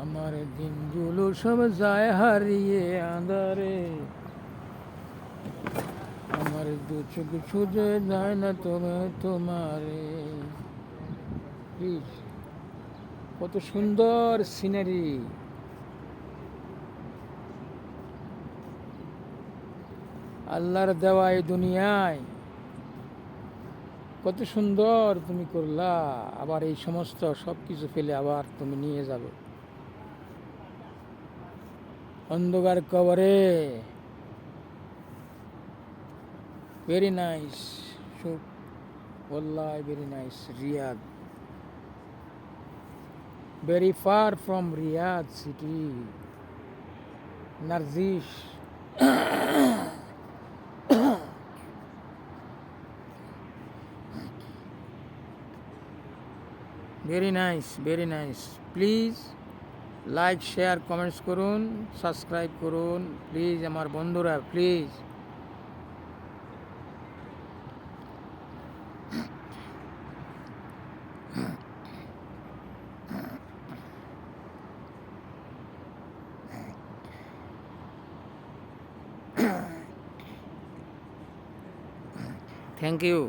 আমার দিনগুলো সব যায় হারিয়ে আঁধারে, আমার দু চোখ ছুঁজে যায় না তোমারে। প্লিজ, কত সুন্দর সিনারি, আল্লাহর দেওয়া এই দুনিয়ায় কত সুন্দর তুমি করলা। আবার এই সমস্ত সব কিছু ফেলে আবার তুমি নিয়ে যাবে অন্ধকার কবরে। ভেরি নাইস, সুখ, wallahi very nice. Riyadh, very far from Riyadh city. Narzish, very nice, very nice. Please like share comments করুন, সাবস্ক্রাইব করুন প্লিজ আমার বন্ধুরা, প্লিজ। Thank you.